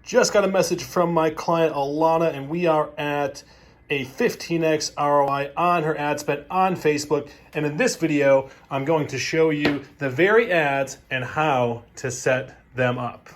Just got a message from my client Alana, and we are at a 15x ROI on her ad spend on Facebook. And in this video, I'm going to show you the very ads and how to set them up.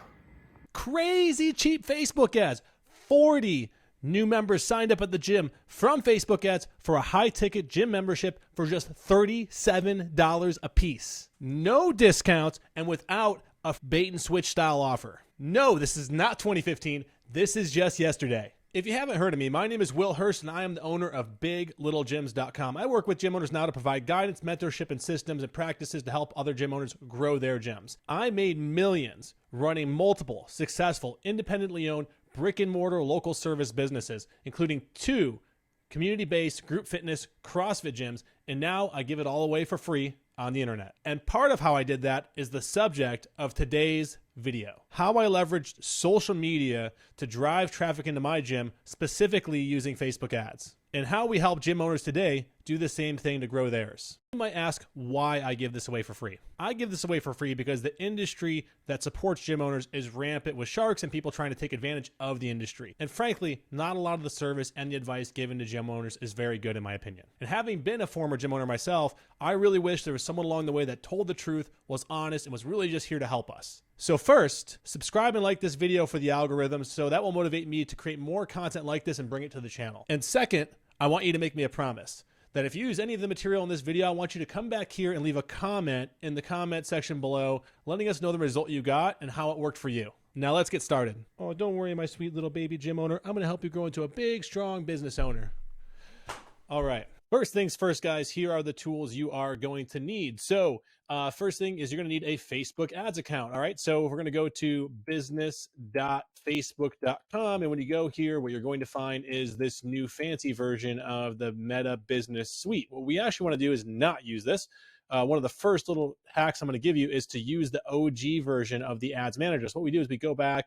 Crazy cheap Facebook ads. 40 new members signed up at the gym from Facebook ads for a high-ticket gym membership for just $37 a piece. No discounts and without a bait-and-switch style offer. No, this is not 2015. This is just yesterday. If you haven't heard of me, my name is Will Hurst, and I am the owner of BigLittleGyms.com. I work with gym owners now to provide guidance, mentorship, and systems and practices to help other gym owners grow their gyms. I made millions running multiple successful, independently owned, brick-and-mortar local service businesses, including 2 community-based group fitness CrossFit gyms, and now I give it all away for free on the internet. And part of how I did that is the subject of today's video. How I leveraged social media to drive traffic into my gym, specifically using Facebook ads. And how we help gym owners today do the same thing to grow theirs. You might ask why I give this away for free. I give this away for free because the industry that supports gym owners is rampant with sharks and people trying to take advantage of the industry. And frankly, not a lot of the service and the advice given to gym owners is very good in my opinion. And having been a former gym owner myself, I really wish there was someone along the way that told the truth, was honest, and was really just here to help us. So first, subscribe and like this video for the algorithm, so that will motivate me to create more content like this and bring it to the channel. And second, I want you to make me a promise that if you use any of the material in this video, I want you to come back here and leave a comment in the comment section below, letting us know the result you got and how it worked for you. Now let's get started. Oh, don't worry, my sweet little baby gym owner. I'm going to help you grow into a big, strong business owner. All right. First things first, guys, here are the tools you are going to need. So first thing is you're going to need a Facebook ads account. All right. So we're going to go to business.facebook.com. And when you go here, what you're going to find is this new fancy version of the Meta Business Suite. What we actually want to do is not use this. One of the first little hacks I'm going to give you is to use the OG version of the ads manager. So what we do is we go back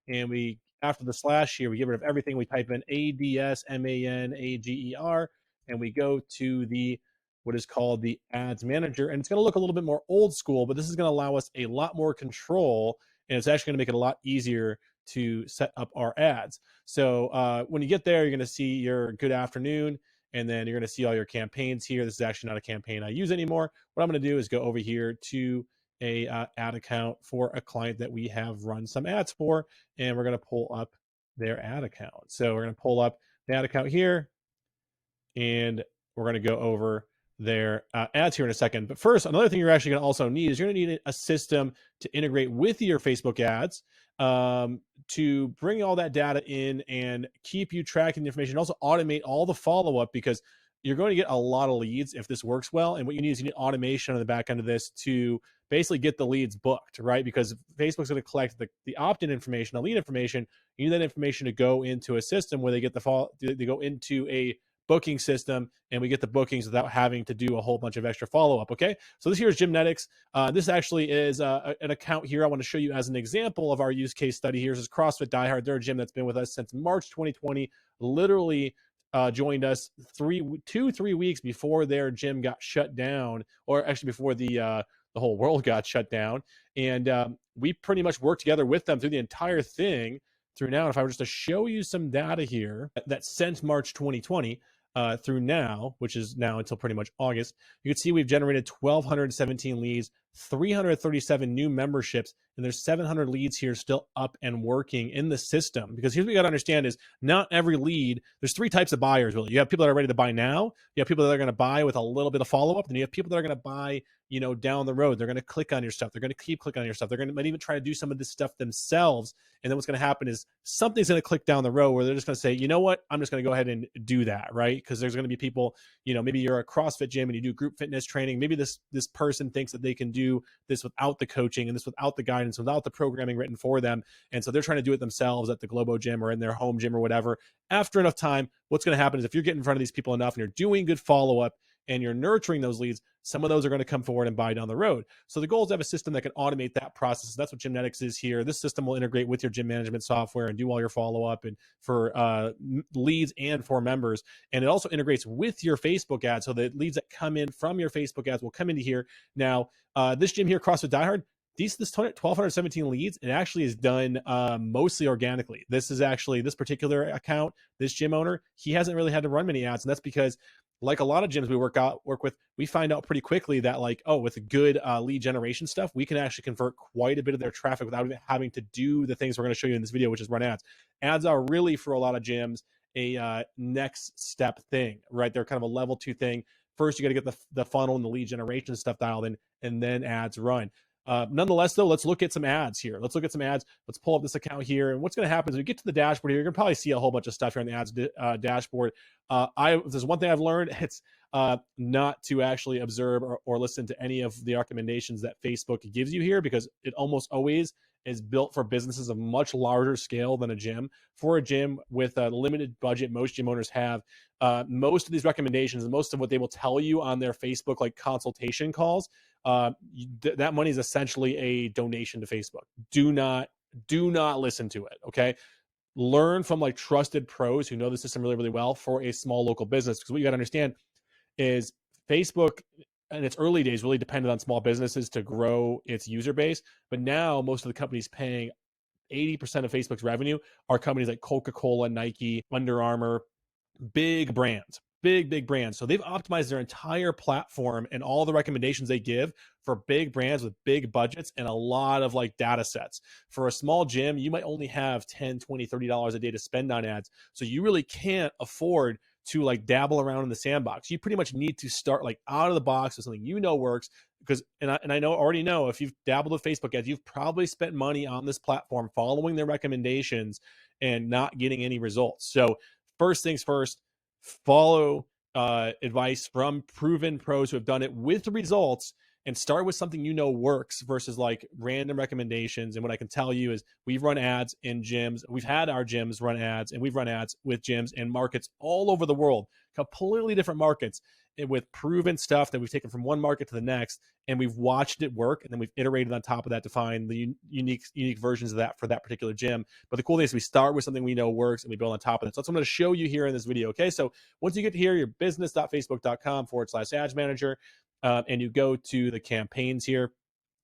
and we, after the slash here, we get rid of everything. We type in ADSMANAGER. And we go to the what is called the ads manager, and it's going to look a little bit more old school, but this is going to allow us a lot more control, and it's actually going to make it a lot easier to set up our ads. So when you get there, you're going to see your good afternoon, and then you're going to see all your campaigns here. This is actually not a campaign I use anymore. What I'm going to do is go over here to a ad account for a client that we have run some ads for, and we're going to pull up their ad account. So we're going to pull up the ad account here, and we're going to go over their ads here in a second. But first, another thing you're actually going to also need is you're going to need a system to integrate with your Facebook ads to bring all that data in and keep you tracking the information, and also automate all the follow-up, because you're going to get a lot of leads if this works well. And what you need is you need automation on the back end of this to basically get the leads booked, right? Because Facebook's going to collect the opt-in information, the lead information. You need that information to go into a system where they get they go into a booking system, and we get the bookings without having to do a whole bunch of extra follow-up. Okay, so this here is Gymnetics. This actually is an account here I want to show you as an example of our use case study. Here's this CrossFit Diehard. They're a gym that's been with us since March 2020, literally joined us 3 weeks before their gym got shut down, or actually before the whole world got shut down. And we pretty much worked together with them through the entire thing through now. And if I were just to show you some data here that since March 2020 through now, which is now until pretty much August, you can see we've generated 1,217 leads, 337 new memberships, and there's 700 leads here still up and working in the system. Because here's what you got to understand is not every lead, there's 3 types of buyers, really. You have people that are ready to buy now, you have people that are going to buy with a little bit of follow-up, then you have people that are going to buy, down the road. They're going to click on your stuff. They're going to keep clicking on your stuff. They're going to might even try to do some of this stuff themselves. And then what's going to happen is something's going to click down the road where they're just going to say, you know what, I'm just going to go ahead and do that, right? Because there's going to be people, maybe you're a CrossFit gym and you do group fitness training. Maybe this person thinks that they can do this without the coaching and this without the guidance, without the programming written for them. And so they're trying to do it themselves at the Globo gym or in their home gym or whatever. After enough time, what's going to happen is if you're getting in front of these people enough and you're doing good follow-up and you're nurturing those leads, some of those are going to come forward and buy down the road. So the goal is to have a system that can automate that process. That's what Gymnetics is here. This system will integrate with your gym management software and do all your follow-up and for leads and for members. And it also integrates with your Facebook ads, so the leads that come in from your Facebook ads will come into here. Now, this gym here, CrossFit Diehard, this 1,217 leads, it actually is done mostly organically. This is actually this particular account, this gym owner, he hasn't really had to run many ads, and that's because, like a lot of gyms we work with, we find out pretty quickly that, like, oh, with good lead generation stuff, we can actually convert quite a bit of their traffic without even having to do the things we're going to show you in this video, which is run ads. Ads are really, for a lot of gyms, a next step thing, right? They're kind of a level 2 thing. First, you got to get the funnel and the lead generation stuff dialed in, and then ads run. Nonetheless, though, let's look at some ads here. Let's look at some ads. Let's pull up this account here. And what's going to happen is we get to the dashboard here. You're going to probably see a whole bunch of stuff here on the ads dashboard. There's one thing I've learned. It's not to actually observe or listen to any of the recommendations that Facebook gives you here, because it almost always is built for businesses of much larger scale than a gym. For a gym with a limited budget, most gym owners have, most of these recommendations and most of what they will tell you on their Facebook like consultation calls, that money is essentially a donation to Facebook. Do not listen to it. Okay. Learn from like trusted pros who know the system really, really well for a small local business. Because what you got to understand is Facebook in its early days really depended on small businesses to grow its user base. But now most of the companies paying 80% of Facebook's revenue are companies like Coca-Cola, Nike, Under Armour, big brands, big brands. So they've optimized their entire platform and all the recommendations they give for big brands with big budgets and a lot of like data sets. For a small gym, you might only have 10, 20, $30 a day to spend on ads. So you really can't afford to like dabble around in the sandbox. You pretty much need to start like out of the box with something you know works. Because I already know, if you've dabbled with Facebook ads, you've probably spent money on this platform following their recommendations and not getting any results. So first things first, follow advice from proven pros who have done it with results, and start with something you know works versus like random recommendations. And what I can tell you is we've run ads in gyms. We've had our gyms run ads, and we've run ads with gyms and markets all over the world, completely different markets, with proven stuff that we've taken from one market to the next, and we've watched it work, and then we've iterated on top of that to find the unique versions of that for that particular gym. But the cool thing is we start with something we know works and we build on top of it. So that's what I'm going to show you here in this video. Okay, so once you get to here, your business.facebook.com/ads manager, and you go to the campaigns here.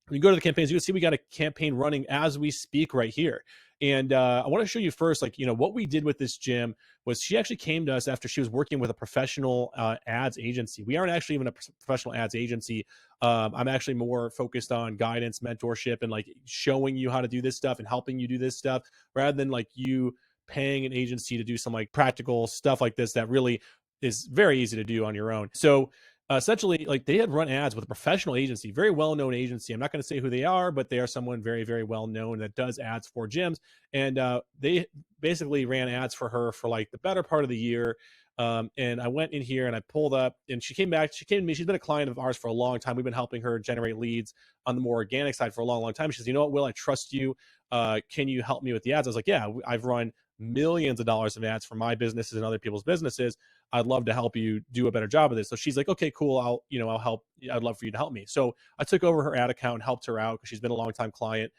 When you go to the campaigns, you can see we got a campaign running as we speak right here. And I want to show you first, like, what we did with this gym was she actually came to us after she was working with a professional ads agency. We aren't actually even a professional ads agency. I'm actually more focused on guidance, mentorship, and like showing you how to do this stuff and helping you do this stuff, rather than like you paying an agency to do some like practical stuff like this that really is very easy to do on your own. So essentially, like, they had run ads with a professional agency, very well-known agency. I'm not going to say who they are, but they are someone very, very well-known that does ads for gyms. And they basically ran ads for her for like the better part of the year. And I went in here and I pulled up, and she came back. She came to me. She's been a client of ours for a long time. We've been helping her generate leads on the more organic side for a long, long time. She says, "You know what, Will, I trust you. Can you help me with the ads?" I was like, "Yeah, I've run millions of dollars of ads for my businesses and other people's businesses. I'd love to help you do a better job of this." So she's like, "Okay, cool. I'll help. I'd love for you to help me." So I took over her ad account and helped her out because she's been a long time client.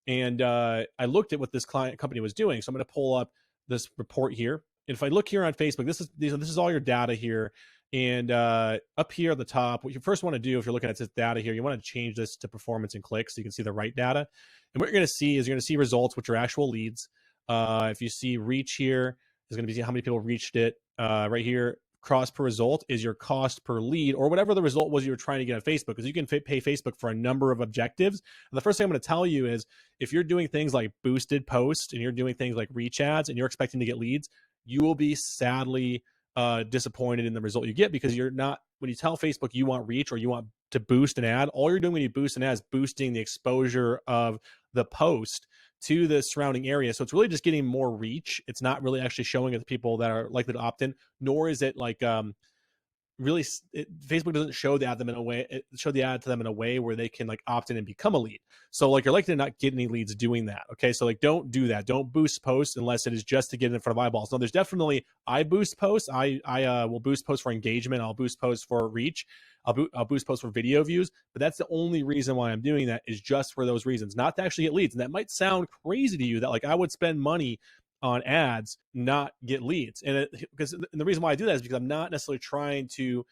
And I looked at what this client company was doing. So I'm going to pull up this report here. And if I look here on Facebook, this is all your data here. And up here at the top, what you first want to do if you're looking at this data here, you want to change this to performance and clicks so you can see the right data. And what you're going to see is you're going to see results, which are actual leads. If you see reach here, is going to be how many people reached it. Right here, cost per result is your cost per lead, or whatever the result was you were trying to get on Facebook, because you can pay Facebook for a number of objectives. And the first thing I'm going to tell you is, if you're doing things like boosted posts and you're doing things like reach ads and you're expecting to get leads, you will be sadly disappointed in the result you get, because you're not, when you tell Facebook you want reach or you want to boost an ad, all you're doing when you boost an ad is boosting the exposure of the post to the surrounding area. So it's really just getting more reach. It's not really actually showing it to people that are likely to opt in, nor is it like really Facebook doesn't show the ad them in a way show the ad to them in a way where they can like opt in and become a lead. So like, you're likely to not get any leads doing that. Okay, so like, don't do that. Don't boost posts unless it is just to get in front of eyeballs. Now, there's definitely, I boost posts. I will boost posts for engagement. I'll boost posts for reach. I'll boost posts for video views. But that's the only reason why I'm doing that, is just for those reasons, not to actually get leads. And that might sound crazy to you, that like I would spend money on ads, not get leads. And because the reason why I do that is because I'm not necessarily trying to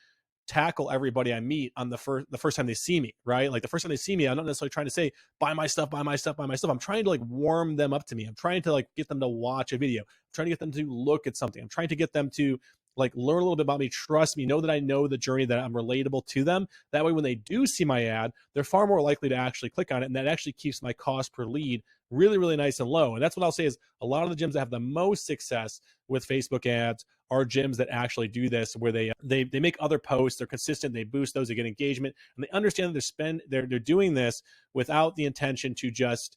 tackle everybody I meet on the first time they see me, right? Like the first time they see me, I'm not necessarily trying to say buy my stuff, buy my stuff, buy my stuff. I'm trying to like warm them up to me. I'm trying to like get them to watch a video. I'm trying to get them to look at something. I'm trying to get them to like learn a little bit about me, trust me, know that I know the journey, that I'm relatable to them. That way, when they do see my ad, they're far more likely to actually click on it, and that actually keeps my cost per lead really, really nice and low. And that's what I'll say is a lot of the gyms that have the most success with Facebook ads are gyms that actually do this, where they make other posts, they're consistent, they boost those, they get engagement, and they understand that they're doing this without the intention to just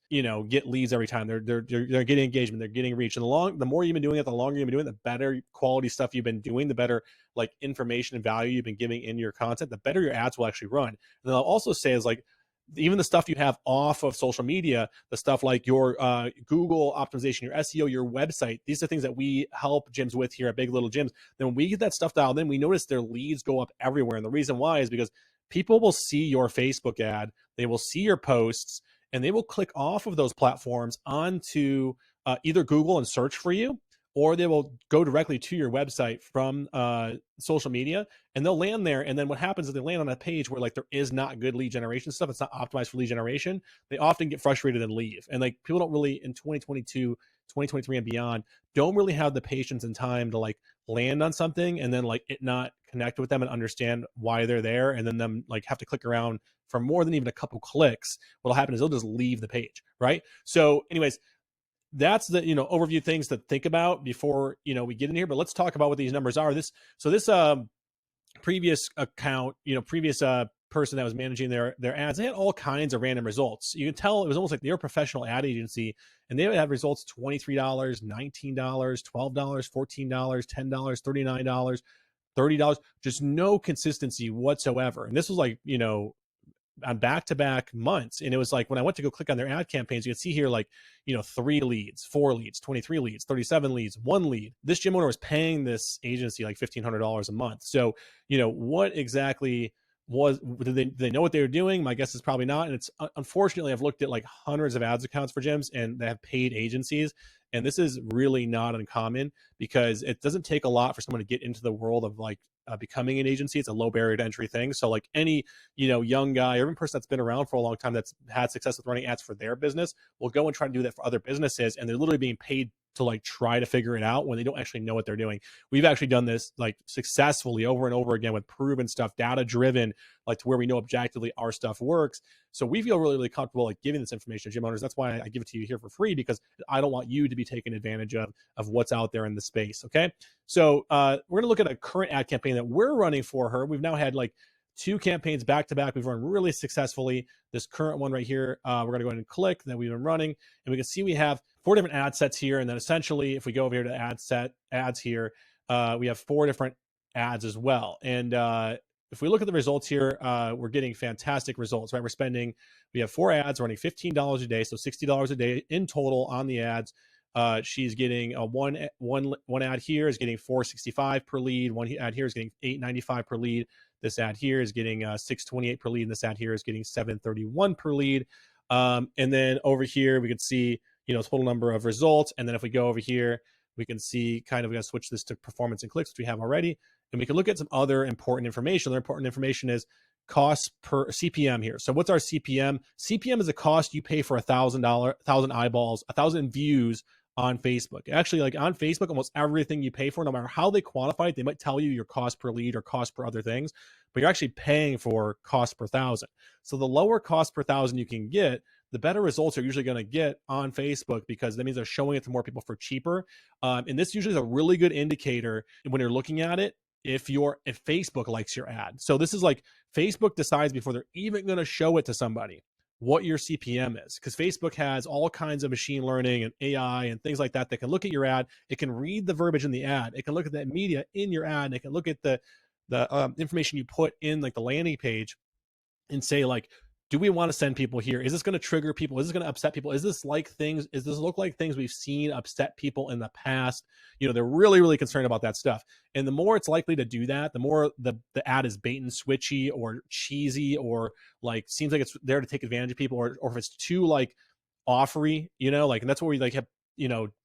get leads every time. They're getting engagement, they're getting reach, and the more you've been doing it, the longer you've been doing it, the better quality stuff you've been doing, the better like information and value you've been giving in your content, the better your ads will actually run. And then I'll also say is like even the stuff you have off of social media, the stuff like your Google optimization, your SEO, your website, these are things that we help gyms with here at Big Little Gyms. Then when we get that stuff dialed in, we notice their leads go up everywhere. And the reason why is because people will see your Facebook ad, they will see your posts, and they will click off of those platforms onto either Google and search for you, or they will go directly to your website from social media, and they'll land there. And then what happens is they land on a page where like there is not good lead generation stuff. It's not optimized for lead generation. They often get frustrated and leave. And like people don't really in 2022, 2023 and beyond, don't really have the patience and time to like land on something and then like it not connect with them and understand why they're there, and then them like have to click around for more than even a couple clicks. What'll happen is they'll just leave the page, right? So anyways, that's the overview things to think about before we get in here. But let's talk about what these numbers are. This previous account, previous person that was managing their ads, they had all kinds of random results. You can tell it was almost like they were a professional ad agency, and they would have results $23, $19, $12, $14, $10, $39, $30, just no consistency whatsoever. And this was like on back-to-back months. And it was like when I went to go click on their ad campaigns, you can see here like 3 leads, 4 leads, 23 leads, 37 leads, 1 lead. This gym owner was paying this agency like $1,500 a month. So what exactly did they know what they were doing? My guess is probably not. And it's unfortunately, I've looked at like hundreds of ads accounts for gyms, and they have paid agencies, and this is really not uncommon because it doesn't take a lot for someone to get into the world of like becoming an agency. It's a low barrier to entry thing. So like any young guy or even person that's been around for a long time that's had success with running ads for their business will go and try to do that for other businesses, and they're literally being paid to like try to figure it out when they don't actually know what they're doing. We've actually done this like successfully over and over again with proven stuff, data driven, like to where we know objectively our stuff works. So we feel really, really comfortable like giving this information to gym owners. That's why I give it to you here for free, because I don't want you to be taken advantage of what's out there in the space. Okay. So we're gonna look at a current ad campaign that we're running for her. We've now had like 2 campaigns back to back. We've run really successfully. This current one right here, we're going to go ahead and click that we've been running, and we can see we have 4 different ad sets here. And then essentially, if we go over here to ads here, we have 4 different ads as well. And if we look at the results here, we're getting fantastic results, right? We have 4 ads running $15 a day, so $60 a day in total on the ads. She's getting a one ad here is getting $465 per lead. One ad here is getting $895 per lead. This ad here is getting $628 per lead, and this ad here is getting $731 per lead. And then over here we can see total number of results. And then if we go over here, we can see we're going to switch this to performance and clicks, which we have already, and we can look at some other important information. The important information is cost per CPM here. So what's our CPM? CPM is a cost you pay for 1,000 eyeballs, 1,000 views on Facebook. Actually, like on Facebook, almost everything you pay for, no matter how they quantify it, they might tell you your cost per lead or cost per other things, but you're actually paying for cost per 1,000. So the lower cost per 1,000 you can get, the better results you're usually going to get on Facebook, because that means they're showing it to more people for cheaper. And this usually is a really good indicator when you're looking at it if Facebook likes your ad. So this is like Facebook decides before they're even going to show it to somebody what your CPM is, because Facebook has all kinds of machine learning and AI and things like that that can look at your ad. It can read the verbiage in the ad. It can look at the media in your ad. And it can look at the information you put in like the landing page and say like, do we want to send people here? Is this going to trigger people? Is this going to upset people? Is this look like things we've seen upset people in the past? They're really, really concerned about that stuff. And the more it's likely to do that, the more the ad is bait and switchy or cheesy, or like seems like it's there to take advantage of people, or if it's too like offery, and that's what we like have,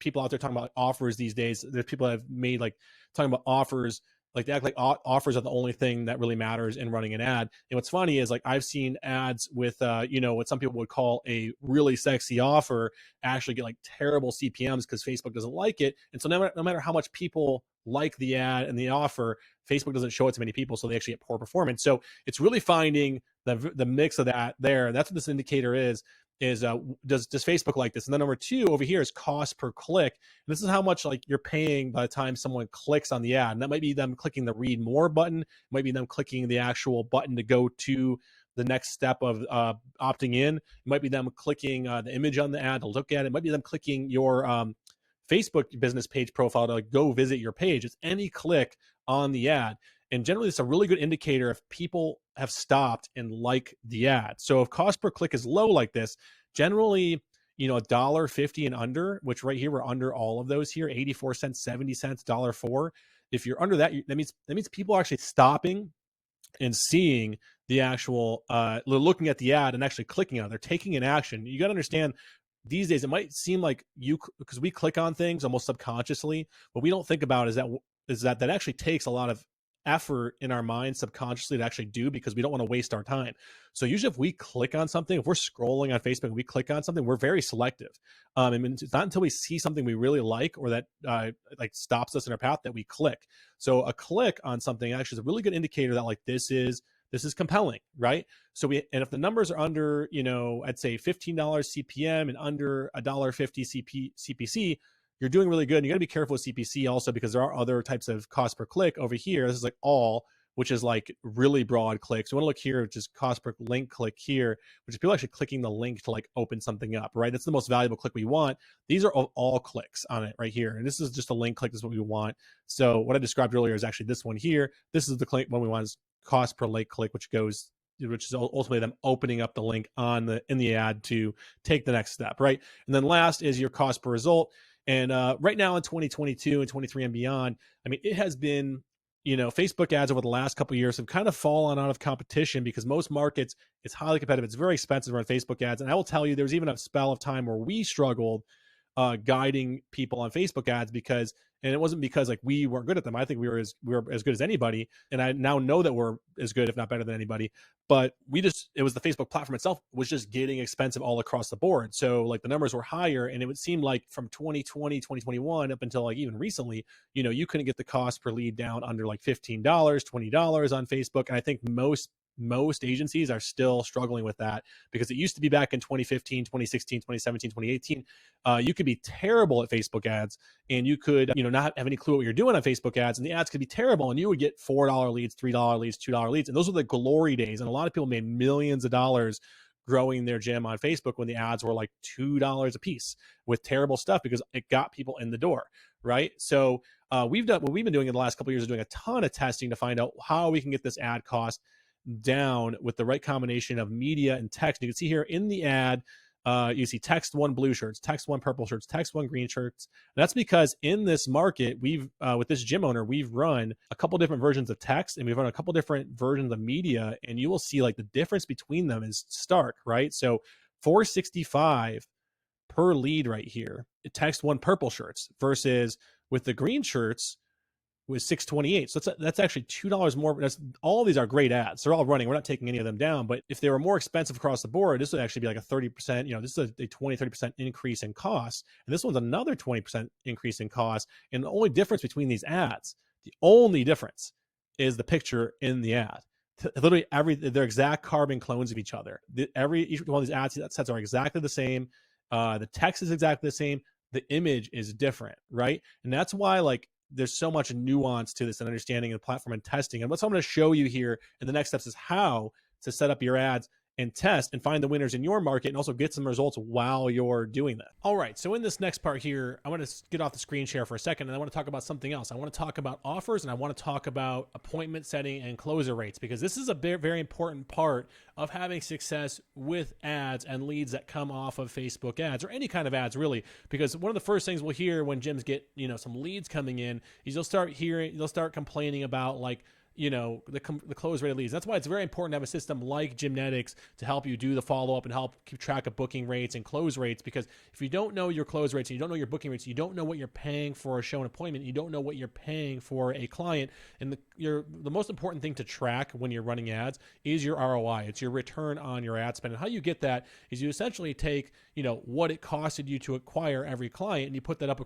people out there talking about offers these days. There's people that have made like talking about offers Like they act like offers are the only thing that really matters in running an ad. And what's funny is like I've seen ads with what some people would call a really sexy offer actually get like terrible CPMs because Facebook doesn't like it. And so no matter how much people like the ad and the offer, Facebook doesn't show it to many people, so they actually get poor performance. So it's really finding the mix of that there. That's what this indicator is does Facebook like this? And then number two over here is cost per click. And this is how much like you're paying by the time someone clicks on the ad. And that might be them clicking the read more button. It might be them clicking the actual button to go to the next step of opting in. It might be them clicking the image on the ad to look at it. It might be them clicking your Facebook business page profile to like go visit your page. It's any click on the ad. And generally, it's a really good indicator if people have stopped and like the ad. So if cost per click is low like this, generally, $1.50 and under, which right here we're under all of those here, 84 cents, 70 cents, $1.04. If you're under that, that means people are actually stopping and seeing the actual looking at the ad and actually clicking on it. They're taking an action. You got to understand these days it might seem like because we click on things almost subconsciously, what we don't think about is that actually takes a lot of effort in our mind subconsciously to actually do, because we don't want to waste our time. So usually if we click on something, if we're scrolling on Facebook and we click on something, we're very selective. I mean, it's not until we see something we really like or that like stops us in our path that we click. So a click on something actually is a really good indicator that like this is compelling, right? So and if the numbers are under, I'd say $15 CPM and under $1.50 CPC, you're doing really good. And you got to be careful with CPC also, because there are other types of cost per click over here. This is like all, which is like really broad clicks. So we want to look here, which is cost per link click here, which is people actually clicking the link to like open something up, right? That's the most valuable click we want. These are all clicks on it right here. And this is just a link click. This is what we want. So what I described earlier is actually this one here. This is the click one we want, is cost per link click, which is ultimately them opening up the link in the ad to take the next step, right? And then last is your cost per result. And right now in 2022 and 23 and beyond, I mean, it has been, Facebook ads over the last couple of years have kind of fallen out of competition because most markets, it's highly competitive. It's very expensive to run Facebook ads. And I will tell you, there was even a spell of time where we struggled guiding people on Facebook ads and it wasn't because like we weren't good at them. I think we were as good as anybody. And I now know that we're as good, if not better than anybody, but it was the Facebook platform itself was just getting expensive all across the board. So like the numbers were higher, and it would seem like from 2020, 2021 up until like even recently, you couldn't get the cost per lead down under like $15, $20 on Facebook. And I think most agencies are still struggling with that, because it used to be back in 2015, 2016, 2017, 2018, you could be terrible at Facebook ads, and you could, not have any clue what you're doing on Facebook ads, and the ads could be terrible, and you would get $4 leads, $3 leads, $2 leads. And those were the glory days. And a lot of people made millions of dollars growing their gym on Facebook when the ads were like $2 a piece with terrible stuff, because it got people in the door, right? So what we've been doing in the last couple of years is doing a ton of testing to find out how we can get this ad cost down with the right combination of media and text. You can see here in the ad, you see text one blue shirts, text one purple shirts, text one green shirts. And that's because in this market, we've with this gym owner, we've run a couple different versions of text, and we've run a couple different versions of media, and you will see like the difference between them is stark, right? So $4.65 per lead right here, text one purple shirts, versus with the green shirts was $6.28. So that's actually $2 more. All of these are great ads. They're all running. We're not taking any of them down. But if they were more expensive across the board, this would actually be like a 30%, this is a 20, 30% increase in cost. And this one's another 20% increase in cost. And the only difference between these ads, the only difference is the picture in the ad. Literally they're exact carbon clones of each other. Each one of these ad sets are exactly the same. The text is exactly the same. The image is different, right? And that's why like there's so much nuance to this and understanding of the platform and testing. And what I'm going to show you here in the next steps is how to set up your ads and test and find the winners in your market, and also get some results while you're doing that. All right, so in this next part here, I want to get off the screen share for a second, and I want to talk about something else. I want to talk about offers, and I want to talk about appointment setting and closure rates, because this is a very, very important part of having success with ads and leads that come off of Facebook ads, or any kind of ads really. Because one of the first things we'll hear when gyms get some leads coming in is you'll start complaining about like the close rate of leads. That's why it's very important to have a system like Gymnetics to help you do the follow up and help keep track of booking rates and close rates. Because if you don't know your close rates and you don't know your booking rates, you don't know what you're paying for a show and appointment, you don't know what you're paying for a client. And the most important thing to track when you're running ads is your ROI. It's your return on your ad spend. And how you get that is you essentially take what it costed you to acquire every client, and you put that up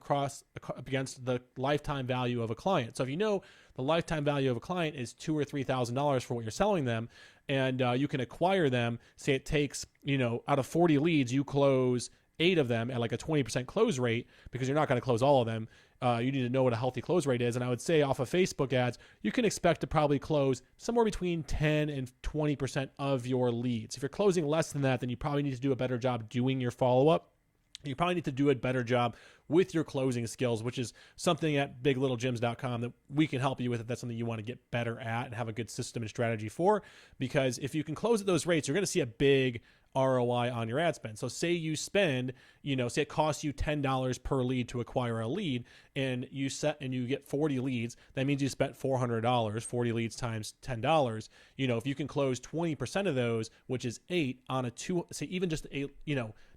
against the lifetime value of a client. So if you know the lifetime value of a client is $2,000 or $3,000 for what you're selling them, and you can acquire them. Say it takes, out of 40 leads, you close 8 of them at like a 20% close rate, because you're not going to close all of them. You need to know what a healthy close rate is. And I would say off of Facebook ads, you can expect to probably close somewhere between 10 and 20% of your leads. If you're closing less than that, then you probably need to do a better job doing your follow-up. You probably need to do a better job with your closing skills, which is something at biglittlegyms.com that we can help you with if that's something you want to get better at and have a good system and strategy for. Because if you can close at those rates, you're going to see a big ROI on your ad spend. So say you spend, say it costs you $10 per lead to acquire a lead, and you get 40 leads, that means you spent $400, 40 leads times $10. If you can close 20% of those, which is 8 on say even just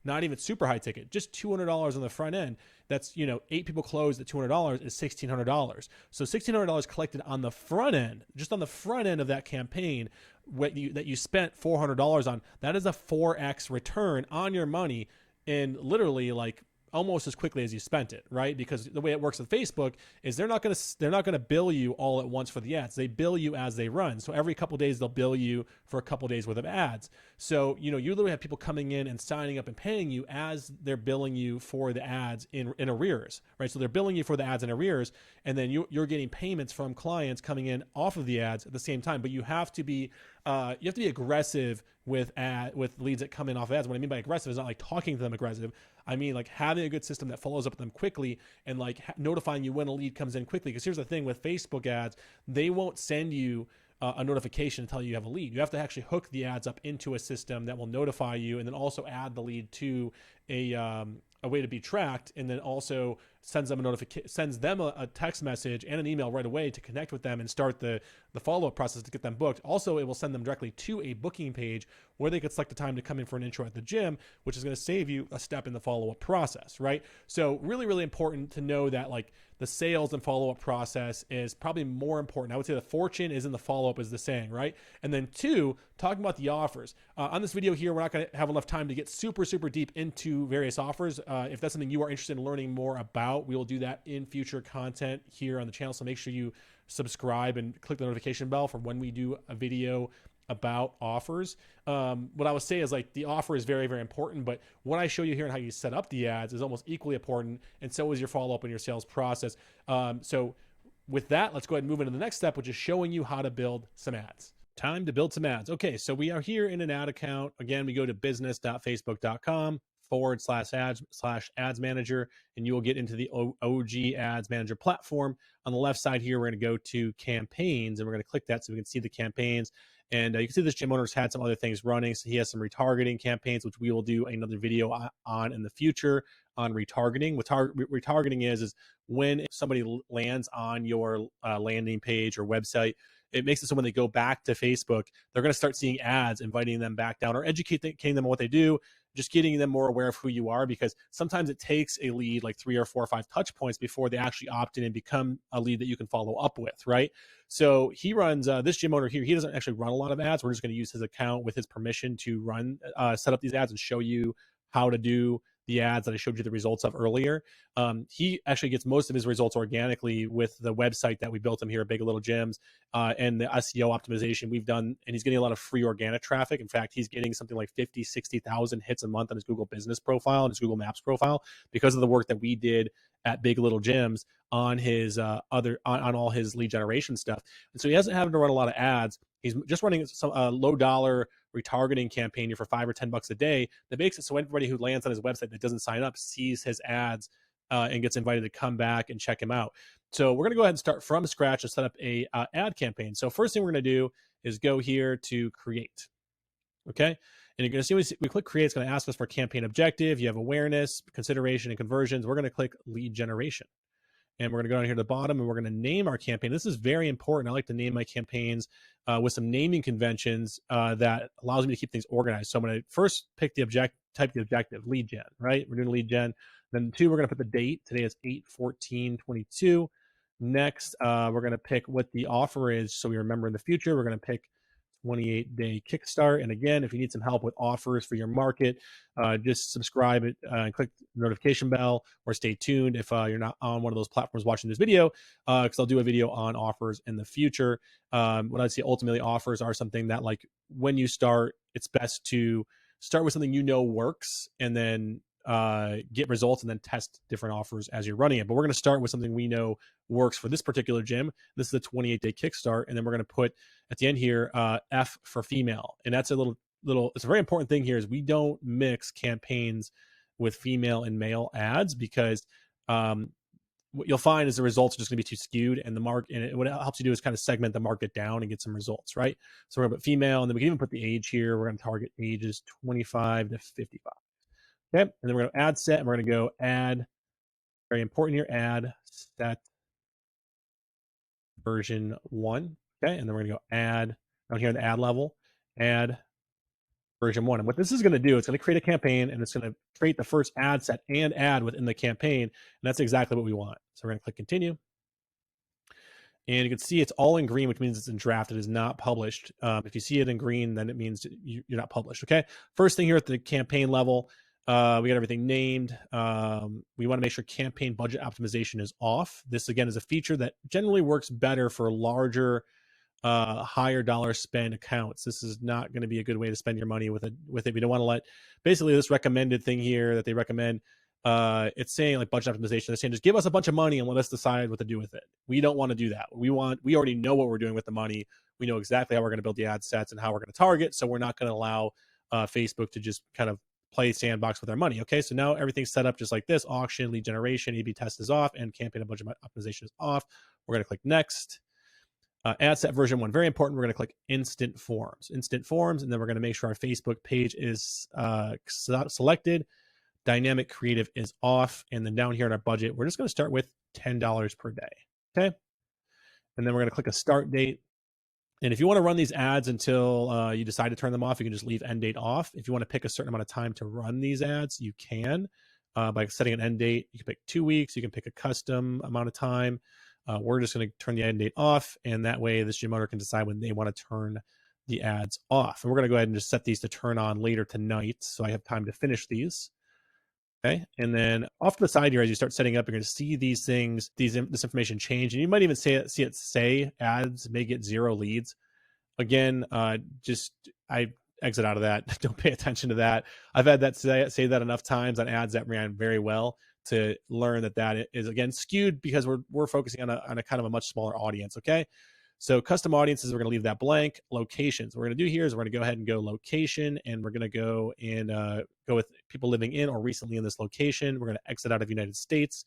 not even super high ticket, just $200 on the front end, that's 8 people closed at $200 is $1,600. So $1,600 collected on the front end, just on the front end of that campaign, that you spent $400 on. That is a 4x return on your money, and literally like almost as quickly as you spent it, right? Because the way it works with Facebook is they're not going to bill you all at once for the ads. They bill you as they run. So every couple of days they'll bill you for a couple of days worth of ads. So you literally have people coming in and signing up and paying you as they're billing you for the ads in arrears, right? So they're billing you for the ads in arrears, and then you're getting payments from clients coming in off of the ads at the same time. But you have to be aggressive with leads that come in off of ads. What I mean by aggressive is not like talking to them aggressive. I mean like having a good system that follows up with them quickly, and like notifying you when a lead comes in quickly. Because here's the thing with Facebook ads, they won't send you a notification to tell you have a lead. You have to actually hook the ads up into a system that will notify you, and then also add the lead to a way to be tracked, and then also sends them a text message and an email right away to connect with them and start the follow-up process to get them booked. Also, it will send them directly to a booking page where they could select the time to come in for an intro at the gym, which is going to save you a step in the follow-up process, right? So really, really important to know that like the sales and follow-up process is probably more important. I would say the fortune is in the follow-up, is the saying, right? And then 2, talking about the offers. On this video here, we're not going to have enough time to get super, super deep into various offers. If that's something you are interested in learning more about, we will do that in future content here on the channel. So make sure you subscribe and click the notification bell for when we do a video about offers. What I would say is like the offer is very, very important, but what I show you here and how you set up the ads is almost equally important, and so is your follow-up and your sales process. So with that, let's go ahead and move into the next step, which is showing you how to build some ads. Time to build some ads. Okay, so we are here in an ad account. Again, we go to business.facebook.com/ads manager, and you will get into the OG ads manager platform. On the left side here, we're going to go to campaigns, and we're going to click that so we can see the campaigns. And you can see this gym owner's had some other things running. So he has some retargeting campaigns, which we will do another video on in the future on retargeting. What retargeting is when somebody lands on your landing page or website, it makes it so when they go back to Facebook, they're going to start seeing ads inviting them back down, or educating them on what they do, just getting them more aware of who you are, because sometimes it takes a lead like 3 or 4 or 5 touch points before they actually opt in and become a lead that you can follow up with, right? So he runs, this gym owner here, he doesn't actually run a lot of ads. We're just going to use his account with his permission to set up these ads and show you how to do the ads that I showed you the results of earlier. He actually gets most of his results organically with the website that we built him here at Big Little Gyms, and the SEO optimization we've done. And he's getting a lot of free organic traffic. In fact, he's getting something like 50, 60,000 hits a month on his Google business profile and his Google Maps profile because of the work that we did at Big Little Gyms on his on all his lead generation stuff. And so he hasn't had to run a lot of ads. He's just running some low dollar retargeting campaign here for $5 or $10 a day that makes it so everybody who lands on his website that doesn't sign up sees his ads and gets invited to come back and check him out. So we're going to go ahead and start from scratch and set up a ad campaign. So first thing we're going to do is go here to create. Okay. And you're going to see we click create. It's going to ask us for campaign objective. You have awareness, consideration, and conversions. We're going to click lead generation. and we're going to go down here to the bottom, and we're going to name our campaign. This is very important. I like to name my campaigns with some naming conventions that allows me to keep things organized. So I'm going to first pick the type the objective, lead gen, right? We're doing lead gen. Then 2, we're going to put the date. Today is 8/14/22. Next, we're going to pick what the offer is, so we remember in the future. We're going to pick 28-day kickstart. And again, if you need some help with offers for your market, just subscribe and click the notification bell, or stay tuned if you're not on one of those platforms watching this video, because I'll do a video on offers in the future. What I'd say ultimately, offers are something that, like, when you start, it's best to start with something you know works, and then get results, and then test different offers as you're running it. But we're going to start with something we know works for this particular gym. This is a 28-day kickstart, and then we're going to put at the end here F for female. And that's a little it's a very important thing here, is we don't mix campaigns with female and male ads, because what you'll find is the results are just going to be too skewed, and what it helps you do is kind of segment the market down and get some results, right? So we're going to put female, and then we can even put the age here. We're going to target ages 25 to 55. Okay, and then we're going to add set, and we're going to go add, very important here, add set version 1. Okay, and then we're going to go add down here in the ad level, add version 1. And what this is going to do, it's going to create a campaign, and it's going to create the first ad set and ad within the campaign. And that's exactly what we want. So we're going to click continue. And you can see it's all in green, which means it's in draft. It is not published. If you see it in green, then it means you're not published. Okay. First thing here at the campaign level, we got everything named. We want to make sure campaign budget optimization is off. This, again, is a feature that generally works better for larger, higher dollar spend accounts. This is not going to be a good way to spend your money with it. We don't want to let, basically, this recommended thing here that they recommend, it's saying, like, budget optimization. They're saying, just give us a bunch of money and let us decide what to do with it. We don't want to do that. We already know what we're doing with the money. We know exactly how we're going to build the ad sets and how we're going to target. So we're not going to allow Facebook to just kind of play sandbox with our money. Okay, so now everything's set up just like this. Auction, lead generation, A/B test is off, and campaign and budget optimization is off. We're going to click next. Ad set version 1, very important. We're going to click instant forms, and then we're going to make sure our Facebook page is selected. Dynamic creative is off. And then down here in our budget, we're just going to start with $10 per day. Okay. And then we're going to click a start date. And if you want to run these ads until you decide to turn them off, you can just leave end date off. If you want to pick a certain amount of time to run these ads, you can by setting an end date. You can pick 2 weeks. You can pick a custom amount of time. We're just going to turn the end date off, and that way this gym owner can decide when they want to turn the ads off. And we're going to go ahead and just set these to turn on later tonight, so I have time to finish these. Okay, and then off to the side here, as you start setting up, you're going to see these things, this information change, and you might even see it say ads may get 0 leads. Again, I exit out of that. Don't pay attention to that. I've had that say that enough times on ads that ran very well to learn that is, again, skewed, because we're focusing on a kind of a much smaller audience. Okay, so custom audiences, we're going to leave that blank. Locations, what we're going to do here is we're going to go ahead and go location, and we're going to go and go with people living in or recently in this location. We're going to exit out of United States,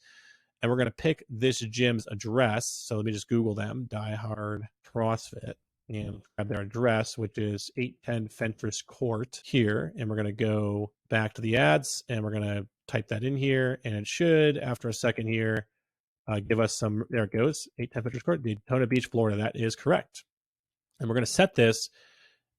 and we're going to pick this gym's address. So let me just Google them, Die Hard CrossFit, and grab their address, which is 810 Fentress Court here. And we're going to go back to the ads, and we're going to type that in here, and it should, after a second here, give us some, there it goes, 810 Fentress Court, Daytona Beach, Florida. That is correct. And we're going to set this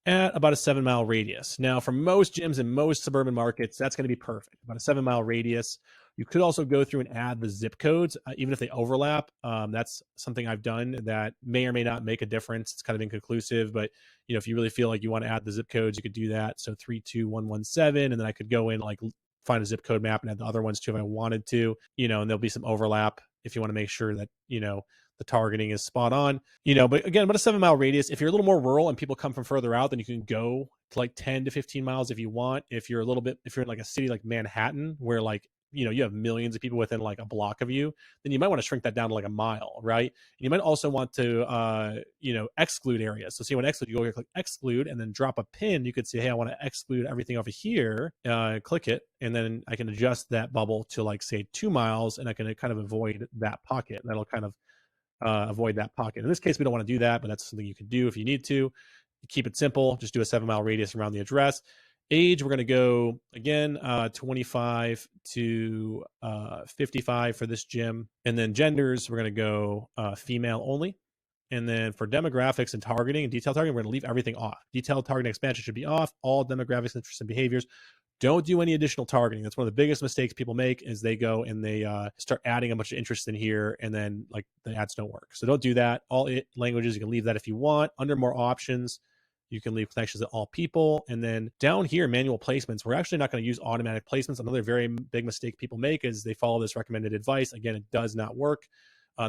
at about a 7-mile radius. Now, for most gyms in most suburban markets, that's going to be perfect, about a 7-mile radius. You could also go through and add the zip codes, even if they overlap. That's something I've done that may or may not make a difference. It's kind of inconclusive, but if you really feel like you want to add the zip codes, you could do that. So 32117, and then I could go in, like, find a zip code map and add the other ones too if I wanted to, and there'll be some overlap if you want to make sure that, the targeting is spot on, but again, about a 7-mile radius. If you're a little more rural and people come from further out, then you can go to like 10 to 15 miles if you want. If you're in like a city like Manhattan, where, like, you have millions of people within like a block of you, then you might want to shrink that down to like a mile, right? And you might also want to, exclude areas. So see, when exclude, you go here, click exclude, and then drop a pin. You could say, hey, I want to exclude everything over here. Click it, and then I can adjust that bubble to, like, say 2 miles, and I can kind of avoid that pocket. That'll kind of avoid that pocket. In this case, we don't want to do that, but that's something you can do if you need to. Keep it simple. Just do a 7-mile radius around the address. Age, we're going to go again 25 to 55 for this gym. And then genders, we're going to go female only. And then for demographics and targeting and detailed targeting, we're going to leave everything off. Detailed targeting expansion should be off. All demographics, interests, and behaviors. Don't do any additional targeting. That's one of the biggest mistakes people make is they go and they start adding a bunch of interest in here and then like the ads don't work. So don't do that. All languages, you can leave that if you want. Under more options, you can leave connections to all people. And then down here, manual placements. We're actually not going to use automatic placements. Another very big mistake people make is they follow this recommended advice. Again, it does not work.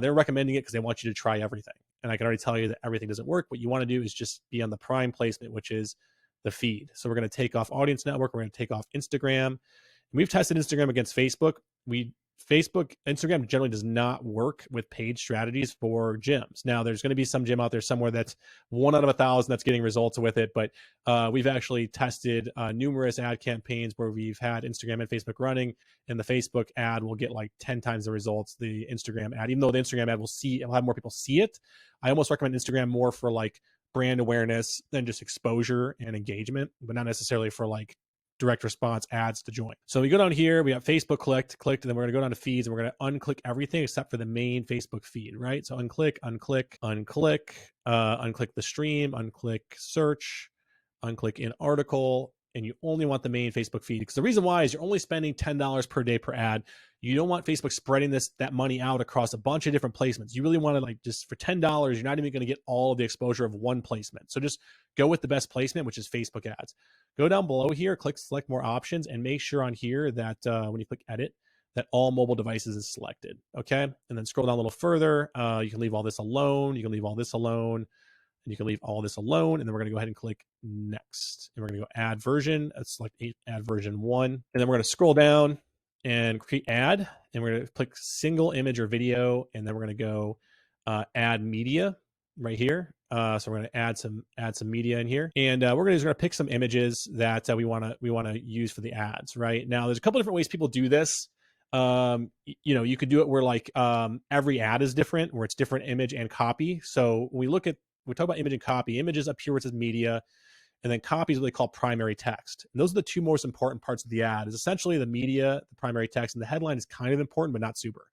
They're recommending it because they want you to try everything. And I can already tell you that everything doesn't work. What you want to do is just be on the prime placement, which is the feed. So we're going to take off audience network. We're going to take off Instagram. And we've tested Instagram against Facebook. Instagram generally does not work with paid strategies for gyms. Now, there's going to be some gym out there somewhere that's 1 out of 1,000 that's getting results with it, but we've actually tested numerous ad campaigns where we've had Instagram and Facebook running, and the Facebook ad will get like 10 times the results the Instagram ad, even though the Instagram ad will have more people see it. I almost recommend Instagram more for like brand awareness than just exposure and engagement, but not necessarily for like direct response ads to join. So we go down here, we have Facebook clicked, and then we're gonna go down to feeds and we're gonna unclick everything except for the main Facebook feed, right? So unclick, unclick the stream, unclick search, unclick in article, and you only want the main Facebook feed. Because the reason why is you're only spending $10 per day per ad. You don't want Facebook spreading that money out across a bunch of different placements. You really want to like just for $10, you're not even going to get all of the exposure of one placement. So just go with the best placement, which is Facebook ads. Go down below here, click select more options, and make sure on here that when you click edit, that all mobile devices is selected. Okay. And then scroll down a little further. You can leave all this alone. You can leave all this alone. And you can leave all this alone. And then we're going to go ahead and click next. And we're going to go add version. Let's select add version 1. And then we're going to scroll down and create ad. And we're going to click single image or video. And then we're going to go add media right here. So we're going to add some media in here, and we're going to pick some images that we want to use for the ads. Right now, there's a couple different ways people do this. You could do it where like every ad is different, where it's different image and copy. So when we talk about image and copy. Images up here where it says media, and then copy is what they call primary text. And those are the two most important parts of the ad. Is essentially the media, the primary text, and the headline is kind of important, but not super.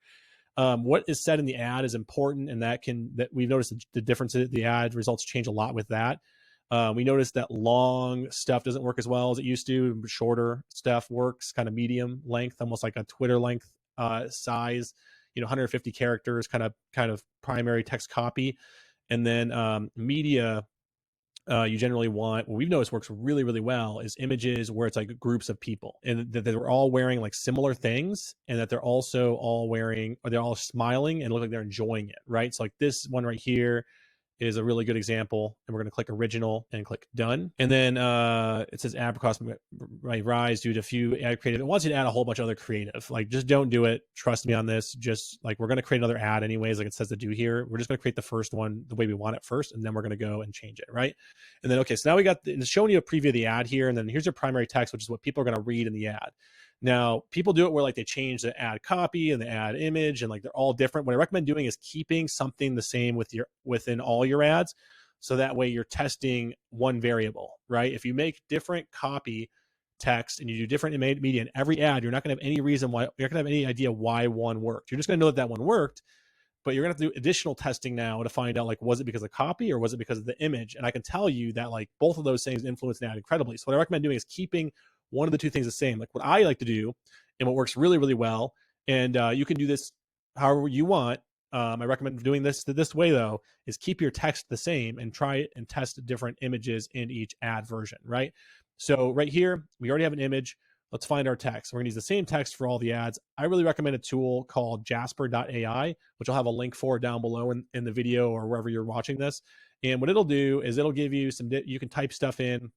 What is said in the ad is important, and that we've noticed the differences. The ad results change a lot with that. We noticed that long stuff doesn't work as well as it used to. Shorter stuff works, kind of medium length, almost like a Twitter length size. 150 characters, kind of primary text copy, and then media. You generally want, what we've noticed works really, really well is images where it's like groups of people and that they're all wearing like similar things, and that they're also all wearing, or they're all smiling and look like they're enjoying it, right? So like this one right here is a really good example, and we're going to click original and click done. And then it says ad cost might rise due to a few ad creative. It wants you to add a whole bunch of other creative. Like just don't do it. Trust me on this. Just like we're going to create another ad anyways, like it says to do here. We're just going to create the first one the way we want it first, and then we're going to go and change it, right? And then, okay, so now we got it's showing you a preview of the ad here, and then here's your primary text, which is what people are going to read in the ad. Now, people do it where like they change the ad copy and the ad image, and like they're all different. What I recommend doing is keeping something the same within all your ads, so that way you're testing one variable, right? If you make different copy text and you do different media in every ad, you're not going to have any reason why, you're not going to have any idea why one worked. You're just going to know that one worked, but you're going to have to do additional testing now to find out, like, was it because of copy or was it because of the image? And I can tell you that like both of those things influence an ad incredibly. So what I recommend doing is keeping one of the two things the same. Like what I like to do and what works really, really well, and you can do this however you want. I recommend doing this way though, is keep your text the same and try and test different images in each ad version, right? So right here, we already have an image. Let's find our text. We're gonna use the same text for all the ads. I really recommend a tool called jasper.ai, which I'll have a link for down below in the video or wherever you're watching this. And what it'll do is it'll give you you can type stuff in,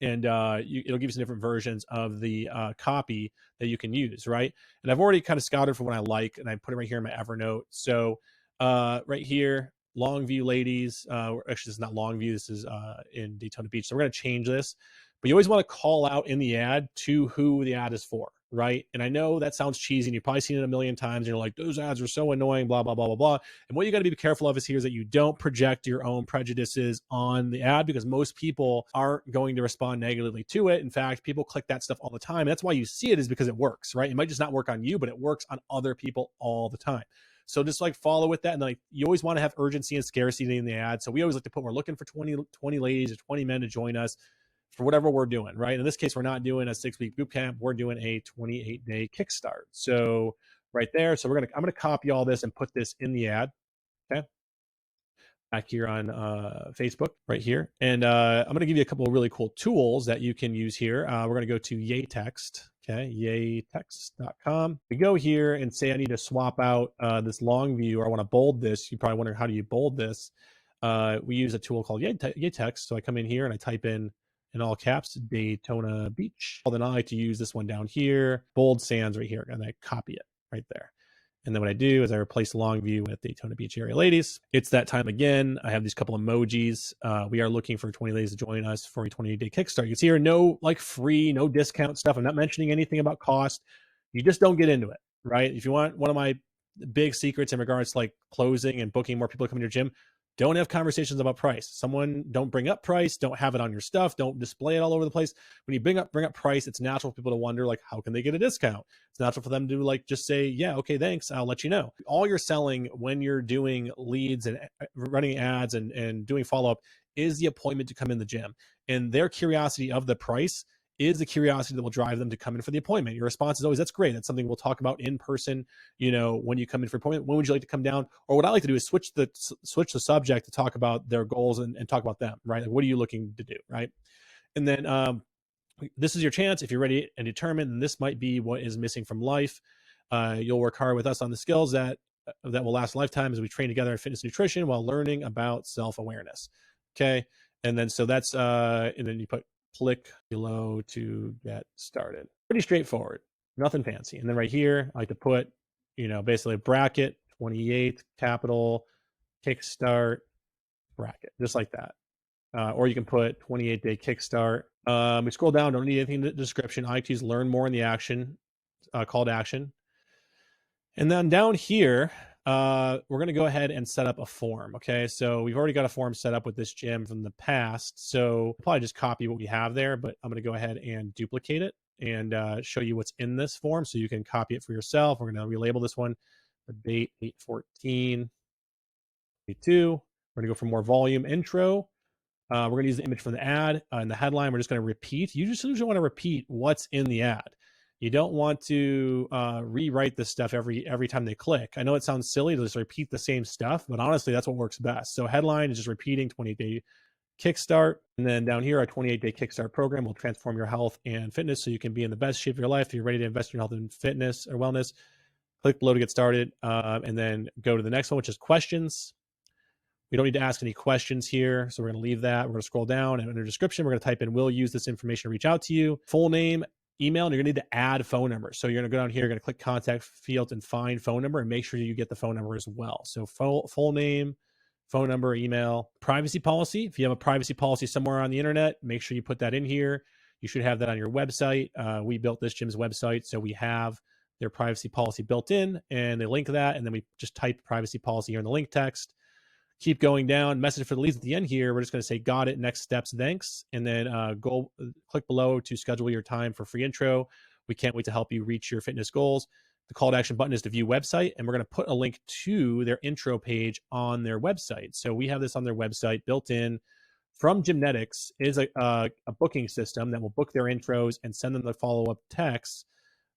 and it'll give you some different versions of the copy that you can use, right? And I've already kind of scouted for what I like, and I put it right here in my Evernote. So right here, Longview ladies. Actually, this is not Longview. This is in Daytona Beach. So we're going to change this. But you always want to call out in the ad to who the ad is for, right? And I know that sounds cheesy and you've probably seen it a million times and you're like, those ads are so annoying, blah, blah, blah, blah, blah. And what you got to be careful of is here is that you don't project your own prejudices on the ad, because most people aren't going to respond negatively to it. In fact, people click that stuff all the time. And that's why you see it, is because it works, right? It might just not work on you, but it works on other people all the time. So just like follow with that. And like, you always want to have urgency and scarcity in the ad. So we always like to put, we're looking for 20 ladies or 20 men to join us for whatever we're doing, right? In this case, we're not doing a 6-week boot camp. We're doing a 28-day kickstart. So right there. So I'm going to copy all this and put this in the ad. Okay. Back here on Facebook right here. And I'm going to give you a couple of really cool tools that you can use here. We're going to go to Yaytext. Okay, yaytext.com. We go here and say I need to swap out this long view, or I want to bold this. You probably wonder, how do you bold this? We use a tool called Yaytext. So I come in here and I type in all caps, Daytona Beach. Well, then I like to use this one down here, bold sands right here, and I copy it right there. And then what I do is I replace long view with Daytona Beach area ladies. It's that time again. I have these couple emojis. We are looking for 20 ladies to join us for a 28-day kickstart. You can see here, no like free, no discount stuff. I'm not mentioning anything about cost. You just don't get into it, right? If you want one of my big secrets in regards to like closing and booking more people to come to your gym, don't have conversations about price. Don't bring up price. Don't have it on your stuff. Don't display it all over the place. When you bring up price, it's natural for people to wonder, like, how can they get a discount? It's natural for them to like just say, yeah, okay, thanks, I'll let you know. All you're selling when you're doing leads and running ads and doing follow-up is the appointment to come in the gym. And their curiosity of the price is the curiosity that will drive them to come in for the appointment. Your response is always, that's great. That's something we'll talk about in person. When you come in for appointment, when would you like to come down? Or what I like to do is switch the subject to talk about their goals and talk about them, right? Like, what are you looking to do, right? And then this is your chance. If you're ready and determined, then this might be what is missing from life. You'll work hard with us on the skills that will last a lifetime as we train together in fitness and nutrition while learning about self-awareness. Okay. And then so that's and then you click below to get started. Pretty straightforward, nothing fancy. And then right here, I like to put, basically a bracket, 28th capital, kickstart, bracket, just like that. Or you can put 28-day kickstart. We scroll down, don't need anything in the description. I like to use learn more in the action, call to action. And then down here, we're going to go ahead and set up a form. Okay, so we've already got a form set up with this gym from the past. So we'll probably just copy what we have there, but I'm going to go ahead and duplicate it and show you what's in this form so you can copy it for yourself. We're going to relabel this one, the date 8/14/22. We're going to go for more volume intro. We're going to use the image from the ad and the headline. We're just going to repeat. You just usually want to repeat what's in the ad. You don't want to rewrite this stuff every time they click. I know it sounds silly to just repeat the same stuff, but honestly, that's what works best. So headline is just repeating 28-day kickstart. And then down here, our 28-day kickstart program will transform your health and fitness so you can be in the best shape of your life. If you're ready to invest in your health and fitness or wellness, click below to get started. And then go to the next one, which is questions. We don't need to ask any questions here, so we're going to leave that. We're going to scroll down, and under description, we're going to type in, we'll use this information to reach out to you. Full name, email, and you're going to need to add phone number. So you're going to go down here, you're going to click contact field and find phone number, and make sure you get the phone number as well. So full name, phone number, email, privacy policy. If you have a privacy policy somewhere on the internet, make sure you put that in here. You should have that on your website. We built this gym's website, so we have their privacy policy built in, and they link that, and then we just type privacy policy here in the link text. Keep going down. Message for the leads at the end here. We're just going to say, got it, next steps, thanks. And then go click below to schedule your time for free intro. We can't wait to help you reach your fitness goals. The call to action button is to view website, and we're going to put a link to their intro page on their website. So we have this on their website built in from Gymnetics is a booking system that will book their intros and send them the follow-up texts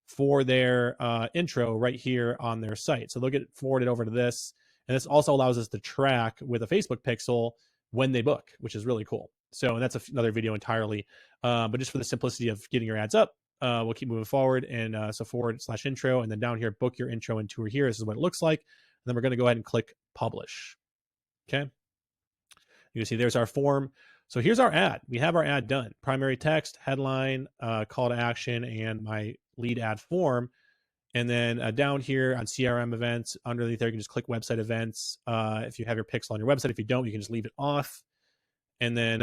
for their intro right here on their site. So they'll get forwarded over to this. And this also allows us to track with a Facebook pixel when they book, which is really cool. So, and that's another video entirely. But just for the simplicity of getting your ads up, we'll keep moving forward. And so /intro, and then down here, book your intro and tour here. This is what it looks like. And then we're going to go ahead and click publish. Okay. You can see there's our form. So here's our ad. We have our ad done. Primary text, headline, call to action, and my lead ad form. And then down here on CRM events, underneath there, you can just click website events. If you have your pixel on your website, if you don't, you can just leave it off. And then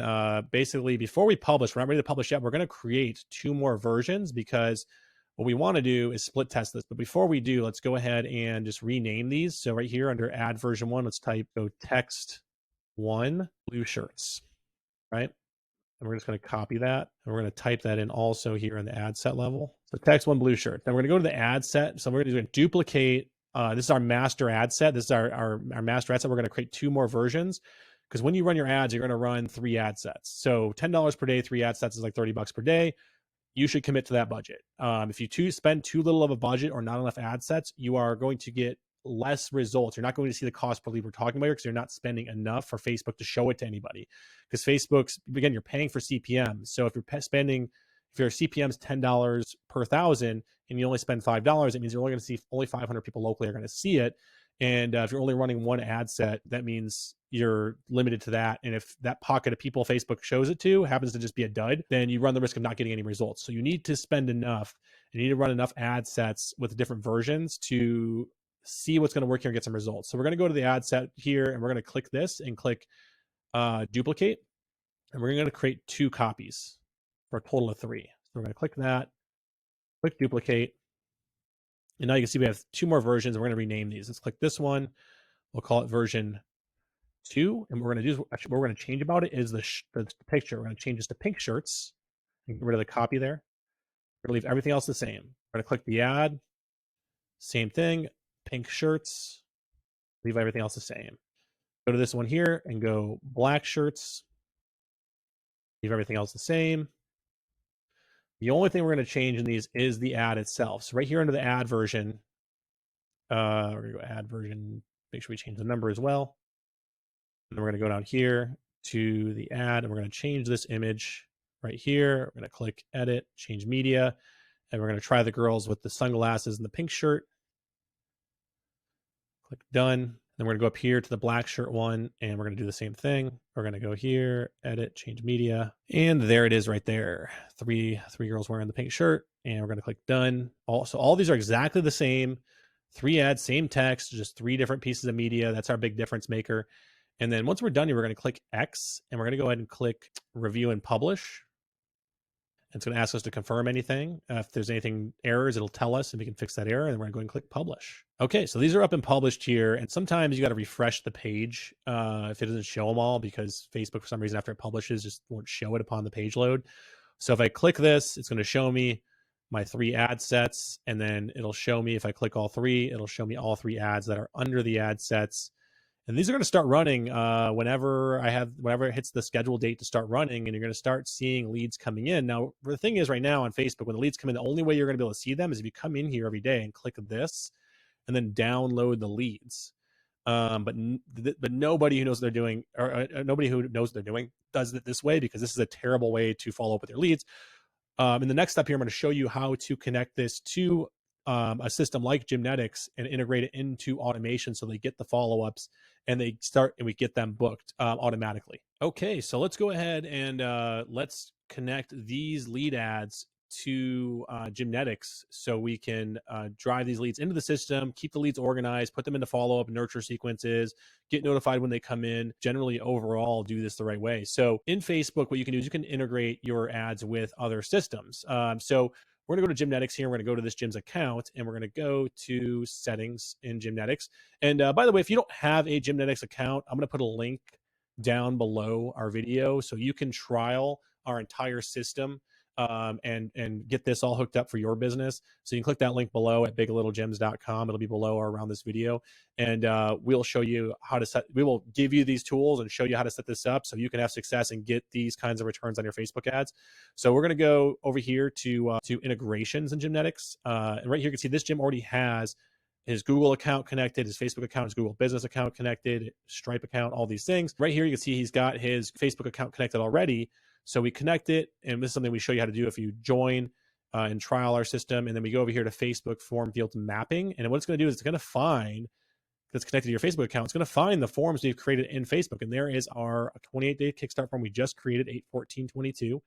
basically, before we publish, we're not ready to publish yet. We're going to create 2 more versions because what we want to do is split test this. But before we do, let's go ahead and just rename these. So right here under add version 1, let's go text 1 blue shirts, right? And we're just going to copy that. And we're going to type that in also here in the ad set level. So text 1 blue shirt. Then we're going to go to the ad set. So we're going to duplicate. This is our master ad set. This is our master ad set. We're going to create 2 more versions, because when you run your ads, you're going to run 3 ad sets. So $10 per day, 3 ad sets is like $30 per day. You should commit to that budget. If you spend too little of a budget or not enough ad sets, you are going to get less results. You're not going to see the cost per lead we're talking about here, because you're not spending enough for Facebook to show it to anybody. Because Facebook's, again, you're paying for CPM. So if your CPM is $10 per 1,000 and you only spend $5, it means you're only going to see only 500 people locally are going to see it. And if you're only running 1 ad set, that means you're limited to that. And if that pocket of people Facebook shows it to happens to just be a dud, then you run the risk of not getting any results. So you need to spend enough. You need to run enough ad sets with different versions to see what's going to work here and get some results. So we're going to go to the ad set here, and we're going to click this and click duplicate. And we're going to create 2 copies for a total of 3. So we're going to click that, click duplicate. And now you can see we have 2 more versions. We're going to rename these. Let's click this one. We'll call it version 2. And what we're going to do, actually, what we're going to change about it is the picture. We're going to change this to pink shirts and get rid of the copy there. We're going to leave everything else the same. We're going to click the ad. Same thing, pink shirts. Leave everything else the same. Go to this one here and go black shirts. Leave everything else the same. The only thing we're going to change in these is the ad itself. So right here under the ad version, we're going to go add version, make sure we change the number as well. And then we're going to go down here to the ad, and we're going to change this image right here. We're going to click edit, change media, and we're going to try the girls with the sunglasses and the pink shirt. Click done. Then we're going to go up here to the black shirt one, and we're going to do the same thing. We're going to go here, edit, change media, and there it is right there. Three girls wearing the pink shirt, and we're going to click done. So all these are exactly the same. 3 ads, same text, just 3 different pieces of media. That's our big difference maker. And then once we're done here, we're going to click X, and we're going to go ahead and click review and publish. It's going to ask us to confirm anything. If there's anything errors, it'll tell us, and we can fix that error. And then we're going to go and click publish. Okay, so these are up and published here. And sometimes you got to refresh the page if it doesn't show them all, because Facebook, for some reason, after it publishes, just won't show it upon the page load. So if I click this, it's going to show me my 3 ad sets. And then it'll show me, if I click all 3, it'll show me all 3 ads that are under the ad sets. And these are going to start running whenever it hits the scheduled date to start running, and you're going to start seeing leads coming in. Now, the thing is right now on Facebook, when the leads come in, the only way you're going to be able to see them is if you come in here every day and click this and then download the leads. But nobody who knows what they're doing, or nobody who knows what they're doing, does it this way, because this is a terrible way to follow up with your leads. In the next step here, I'm going to show you how to connect this to a system like Gymnetics and integrate it into automation so they get the follow-ups and we get them booked automatically. Okay, so let's go ahead and let's connect these lead ads to Gymnetics so we can drive these leads into the system, keep the leads organized, put them into follow-up nurture sequences, get notified when they come in, generally overall do this the right way. So in Facebook, what you can do is you can integrate your ads with other systems. So we're going to go to Gymnetics here. We're going to go to this Gym's account, and we're going to go to settings in Gymnetics. And by the way, if you don't have a Gymnetics account, I'm going to put a link down below our video so you can trial our entire system and get this all hooked up for your business. So you can click that link below at biglittlegems.com. It'll be below or around this video. And we'll show you how to we will give you these tools and show you how to set this up so you can have success and get these kinds of returns on your Facebook ads. So we're going to go over here to integrations in Gymnetics. And right here, you can see this Gym already has his Google account connected, his Facebook account, his Google business account connected, Stripe account, all these things. Right here, you can see he's got his Facebook account connected already. So we connect it, and this is something we show you how to do if you join and trial our system. And then we go over here to Facebook form fields mapping. And what it's going to do is it's going to find, that's connected to your Facebook account, it's going to find the forms we've created in Facebook. And there is our 28-day kickstart form we just created, 8/14/22.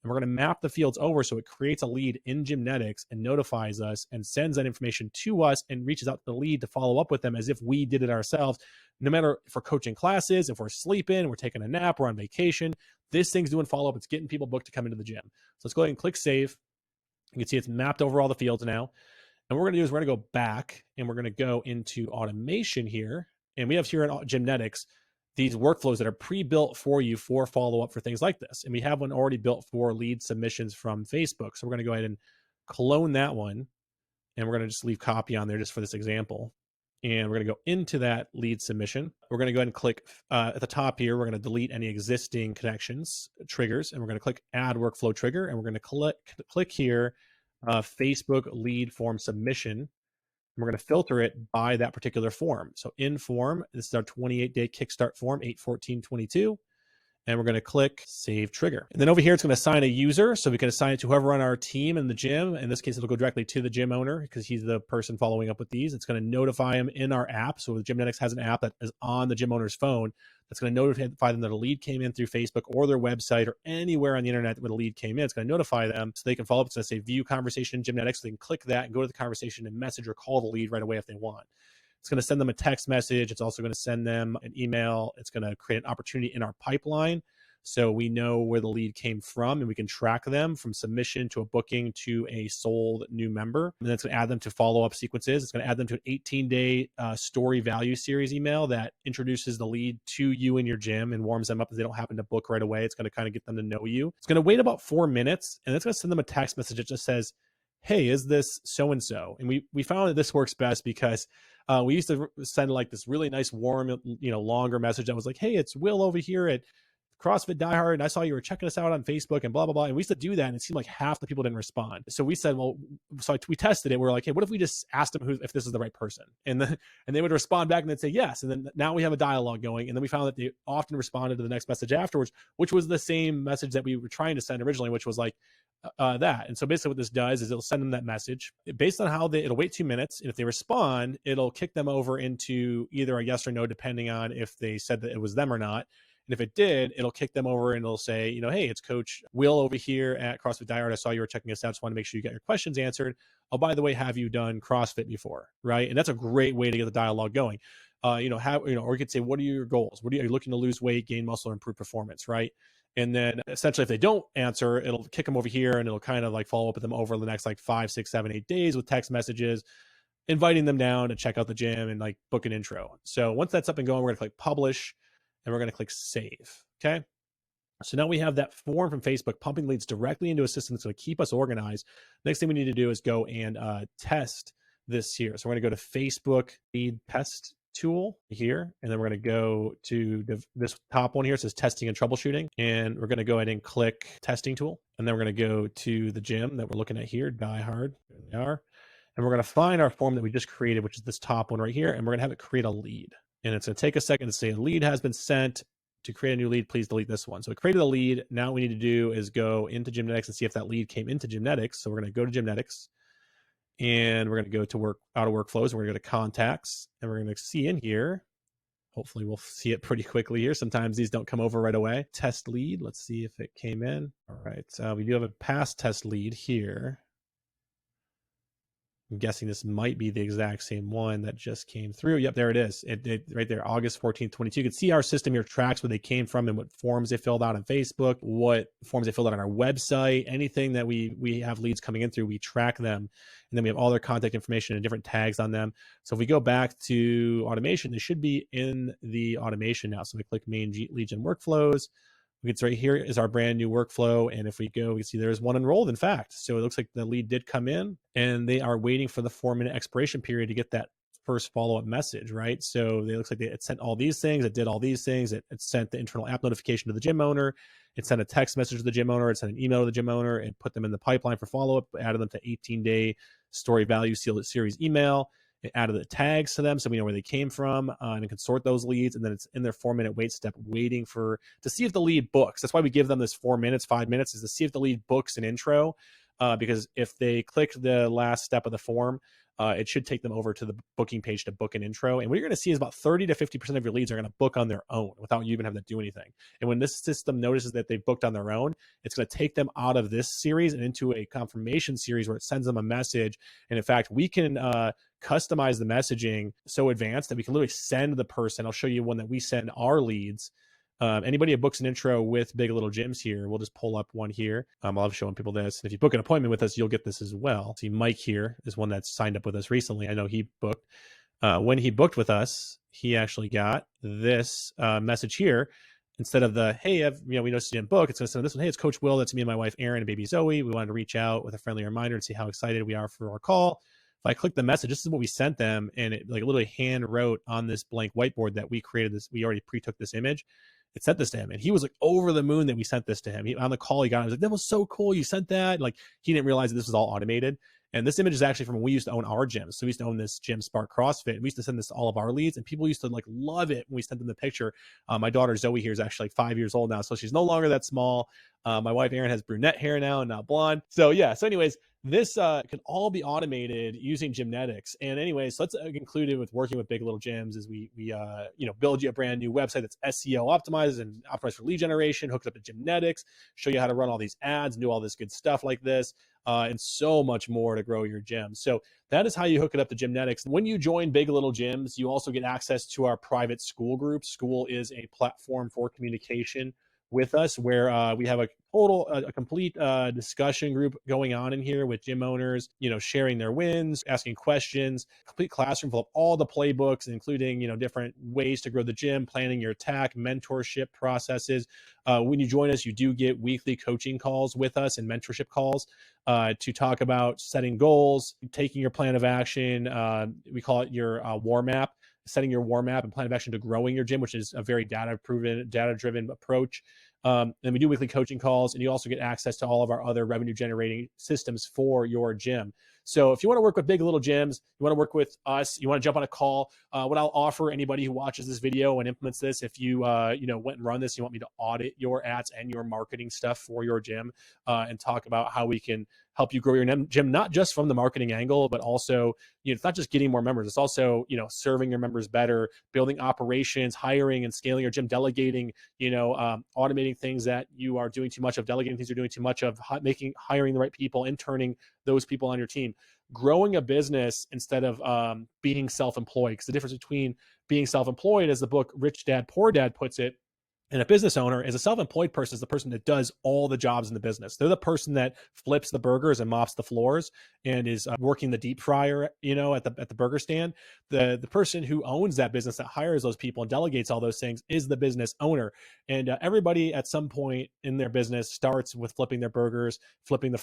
And we're going to map the fields over so it creates a lead in Gymnetics and notifies us and sends that information to us and reaches out to the lead to follow up with them as if we did it ourselves. No matter if we're coaching classes, if we're sleeping, we're taking a nap, we're on vacation, this thing's doing follow-up. It's getting people booked to come into the gym. So let's go ahead and click save. You can see it's mapped over all the fields now. And what we're going to do is we're going to go back and we're going to go into automation here. And we have here in Gymnetics these workflows that are pre-built for you for follow-up for things like this. And we have one already built for lead submissions from Facebook. So we're going to go ahead and clone that one. And we're going to just leave copy on there just for this example. And we're going to go into that lead submission. We're going to go ahead and click at the top here. We're going to delete any existing connections, triggers, and we're going to click add workflow trigger. And we're going to click here, Facebook lead form submission. And we're going to filter it by that particular form. So in form, this is our 28-day kickstart form, 8/14/22. And we're going to click save trigger. And then over here, it's going to assign a user. So we can assign it to whoever on our team in the gym. In this case, it'll go directly to the gym owner because he's the person following up with these. It's going to notify him in our app. So Gymnetics has an app that is on the gym owner's phone that's going to notify them that a lead came in through Facebook or their website or anywhere on the internet where the lead came in. It's going to notify them so they can follow up. It's going to say view conversation in Gymnetics. So they can click that and go to the conversation and message or call the lead right away if they want. It's going to send them a text message. It's also going to send them an email. It's going to create an opportunity in our pipeline. So we know where the lead came from and we can track them from submission to a booking to a sold new member. And then it's going to add them to follow-up sequences. It's going to add them to an 18-day story value series email that introduces the lead to you in your gym and warms them up if they don't happen to book right away. It's going to kind of get them to know you. It's going to wait about 4 minutes and it's going to send them a text message that just says, hey, is this so-and-so? And we found that this works best because we used to send like this really nice, warm, longer message that was like, hey, it's Will over here at CrossFit Diehard, and I saw you were checking us out on Facebook and blah, blah, blah. And we used to do that, and it seemed like half the people didn't respond. So we said, we tested it. We're like, hey, what if we just asked them if this is the right person? And they would respond back and they'd say yes. And then now we have a dialogue going. And then we found that they often responded to the next message afterwards, which was the same message that we were trying to send originally, which was like that. And so basically what this does is it'll send them that message based on how it'll wait 2 minutes. And if they respond, it'll kick them over into either a yes or no, depending on if they said that it was them or not. And if it did, it'll kick them over and it'll say, hey, it's Coach Will over here at CrossFit Diehard. I saw you were checking us out. Just want to make sure you got your questions answered. Oh, by the way, have you done CrossFit before? Right. And that's a great way to get the dialogue going. Or you could say, what are your goals? Are you looking to lose weight, gain muscle, or improve performance? Right. And then essentially, if they don't answer, it'll kick them over here and it'll kind of like follow up with them over the next like 5, 6, 7, 8 days with text messages, inviting them down to check out the gym and like book an intro. So once that's up and going, we're going to click publish. And we're going to click save. Okay. So now we have that form from Facebook pumping leads directly into a system that's going to keep us organized. Next thing we need to do is go and test this here. So we're going to go to Facebook lead test tool here. And then we're going to go to this top one here. It says testing and troubleshooting. And we're going to go ahead and click testing tool. And then we're going to go to the gym that we're looking at here, Diehard. There they are. And we're going to find our form that we just created, which is this top one right here. And we're going to have it create a lead. And it's going to take a second to say a lead has been sent. To create a new lead, please delete this one. So we created a lead. Now what we need to do is go into Gymnetics and see if that lead came into Gymnetics. So we're going to go to Gymnetics and we're going to go to out of workflows. And we're going to go to contacts and we're going to see in here. Hopefully we'll see it pretty quickly here. Sometimes these don't come over right away. Test lead. Let's see if it came in. All right. We do have a past test lead here. I'm guessing this might be the exact same one that just came through. Yep, there it is. It right there, August 14th, 22. You can see our system here tracks where they came from and what forms they filled out on Facebook, what forms they filled out on our website, anything that we have leads coming in through, we track them. And then we have all their contact information and different tags on them. So if we go back to automation, they should be in the automation now. So we click main lead gen workflows. It's right here is our brand new workflow. And if we go, we can see there's one enrolled, in fact. So it looks like the lead did come in and they are waiting for the 4-minute expiration period to get that first follow-up message, right? So it looks like it sent all these things. It did all these things. It sent the internal app notification to the gym owner. It sent a text message to the gym owner. It sent an email to the gym owner and put them in the pipeline for follow-up, added them to 18-day story value series email. It added the tags to them so we know where they came from and can sort those leads. And then it's in their 4-minute wait step waiting to see if the lead books. That's why we give them this 4 minutes, 5 minutes is to see if the lead books an intro. Because if they click the last step of the form, it should take them over to the booking page to book an intro. And what you're going to see is about 30 to 50% of your leads are going to book on their own without you even having to do anything. And when this system notices that they've booked on their own, it's going to take them out of this series and into a confirmation series where it sends them a message. And in fact, we can customize the messaging so advanced that we can literally send the person. I'll show you one that we send our leads. Anybody who books an intro with Big Little Gyms here, we'll just pull up one here. I love showing people this. And if you book an appointment with us, you'll get this as well. See, Mike here is one that's signed up with us recently. I know he booked. When he booked with us, he actually got this message here. Instead of the, hey, we noticed you didn't book, it's going to send this one, hey, it's Coach Will. That's me and my wife, Erin, and baby Zoe. We wanted to reach out with a friendly reminder and see how excited we are for our call. If I click the message, this is what we sent them. And it like literally hand wrote on this blank whiteboard that we created this. We already pre-took this image. It sent this to him, and he was like over the moon that we sent this to him. On the call, he got it. He was like, that was so cool. You sent that. Like, he didn't realize that this was all automated. And this image is actually from when we used to own our gyms. So we used to own this gym, Spark CrossFit. And we used to send this to all of our leads, and people used to like love it when we sent them the picture. My daughter Zoe here is actually like 5 years old now, so she's no longer that small. My wife Erin has brunette hair now and not blonde. So yeah. So anyways, this can all be automated using Gymnetics. And anyways, so let's conclude it with working with Big Little Gyms is we build you a brand new website that's SEO optimized and optimized for lead generation, hooked up to Gymnetics, show you how to run all these ads and do all this good stuff like this. And so much more to grow your gym. So that is how you hook it up to Gymnetics. When you join Big Little Gyms, you also get access to our private school group. School is a platform for communication with us where we have a complete discussion group going on in here with gym owners, sharing their wins, asking questions, complete classroom full of all the playbooks, including, different ways to grow the gym, planning your attack, mentorship processes. When you join us, you do get weekly coaching calls with us and mentorship calls to talk about setting goals, taking your plan of action. We call it your war map, setting your war map and plan of action to growing your gym, which is a very data-driven approach. And we do weekly coaching calls, and you also get access to all of our other revenue generating systems for your gym. So if you want to work with Big Little Gyms, you want to work with us, you want to jump on a call, what I'll offer anybody who watches this video and implements this, if you went and run this, you want me to audit your ads and your marketing stuff for your gym and talk about how we can help you grow your gym, not just from the marketing angle, but also, it's not just getting more members. It's also, serving your members better, building operations, hiring and scaling your gym, delegating, automating things that you are doing too much of, delegating things you're doing too much of, hiring the right people, interning those people on your team, growing a business instead of being self-employed. Because the difference between being self-employed, as the book Rich Dad, Poor Dad puts it, and a business owner is a self-employed person is the person that does all the jobs in the business. They're the person that flips the burgers and mops the floors and is working the deep fryer, at the burger stand. The person who owns that business, that hires those people and delegates all those things, is the business owner. And everybody at some point in their business starts with flipping their burgers, flipping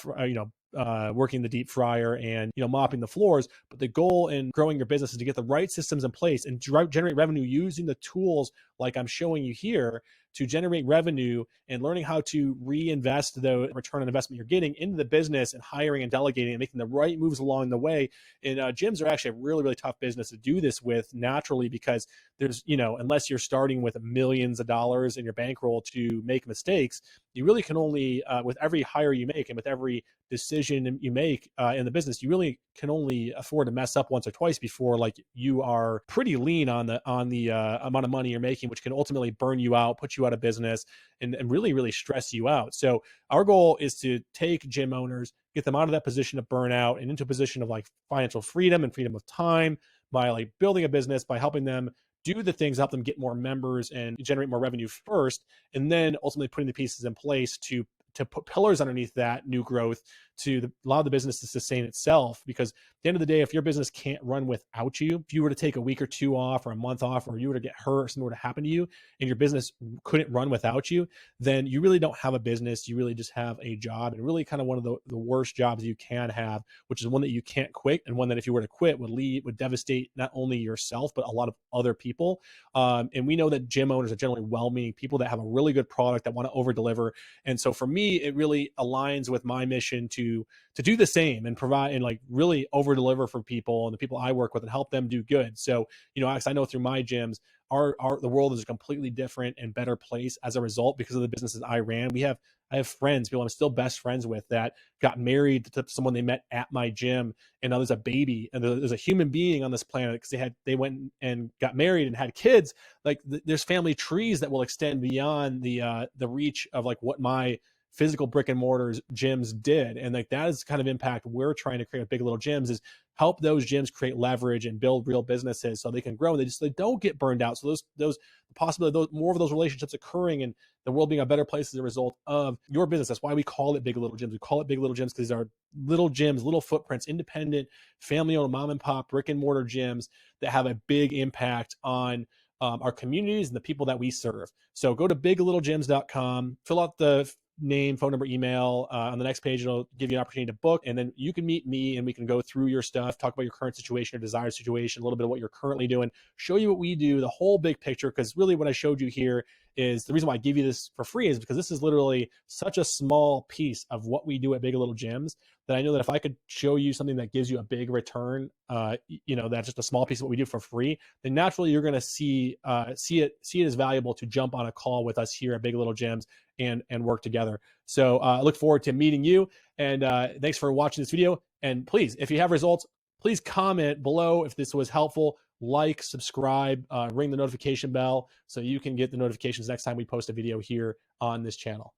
working the deep fryer, and mopping the floors. But the goal in growing your business is to get the right systems in place and generate revenue using the tools like I'm showing you here to generate revenue, and learning how to reinvest the return on investment you're getting into the business, and hiring and delegating and making the right moves along the way. And gyms are actually a really, really tough business to do this with naturally, because there's, unless you're starting with millions of dollars in your bankroll to make mistakes, you really can only, with every hire you make and with every decision you make in the business, you really can only afford to mess up once or twice before like you are pretty lean on the amount of money you're making, which can ultimately burn you out, put you out of business, and really, really stress you out. So our goal is to take gym owners, get them out of that position of burnout and into a position of like financial freedom and freedom of time by like building a business, by helping them do the things, help them get more members and generate more revenue first, and then ultimately putting the pieces in place to put pillars underneath that new growth to allow the business to sustain itself. Because at the end of the day, if your business can't run without you, if you were to take a week or two off or a month off, or you were to get hurt or something were to happen to you and your business couldn't run without you, then you really don't have a business. You really just have a job, and really kind of one of the worst jobs you can have, which is one that you can't quit, and one that if you were to quit would devastate not only yourself, but a lot of other people. And we know that gym owners are generally well-meaning people that have a really good product that want to over-deliver. And so for me, it really aligns with my mission to do the same and provide and like really over deliver for people and the people I work with and help them do good. So, Alex, I know through my gyms, the world is a completely different and better place as a result because of the businesses I ran. I have friends, people I'm still best friends with, that got married to someone they met at my gym, and now there's a baby and there's a human being on this planet because they went and got married and had kids. Like there's family trees that will extend beyond the reach of like what my physical brick and mortars gyms did. And like that is kind of impact we're trying to create with Big Little Gyms, is help those gyms create leverage and build real businesses so they can grow. They don't get burned out. So those possibility, more of those relationships occurring and the world being a better place as a result of your business. That's why we call it Big Little Gyms. We call it Big Little Gyms because these are little gyms, little footprints, independent, family-owned, mom and pop, brick and mortar gyms that have a big impact on our communities and the people that we serve. So go to biglittlegyms.com, fill out the name, phone number, email. On the next page, it'll give you an opportunity to book, and then you can meet me and we can go through your stuff, talk about your current situation or desired situation, a little bit of what you're currently doing, show you what we do, the whole big picture. Because really what I showed you here is the reason why I give you this for free is because this is literally such a small piece of what we do at Big Little Gyms that I know that if I could show you something that gives you a big return, that's just a small piece of what we do for free, then naturally you're going to see it as valuable to jump on a call with us here at Big Little Gyms and work together. So I look forward to meeting you, and thanks for watching this video. And please, if you have results, please comment below if this was helpful. Like, subscribe, ring the notification bell so you can get the notifications next time we post a video here on this channel.